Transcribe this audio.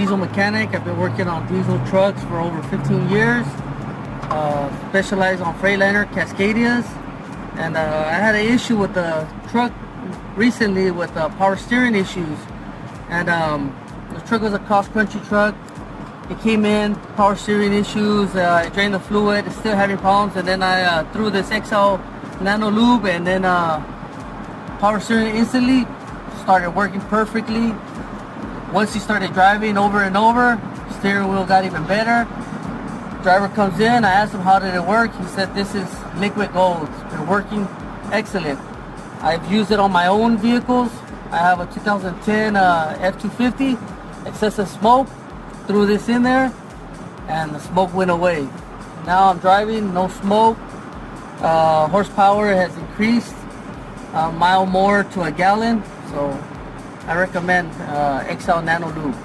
diesel mechanic. I've been working on diesel trucks for over 15 years. Specialized on Freightliner Cascadias. And I had an issue with the truck recently with power steering issues. And the truck was a cross-country truck. It came in, power steering issues, I drained the fluid, it's still having problems. And then I threw this XL NanoLube, and then power steering instantly started working perfectly. Once he started driving over and over, steering wheel got even better. Driver comes in, I asked him how did it work. He said this is liquid gold. It's been working excellent. I've used it on my own vehicles. I have a 2010 F250, excessive smoke. Threw this in there and the smoke went away. Now I'm driving, no smoke. Horsepower has increased a mile more to a gallon. So I recommend XL NanoLube.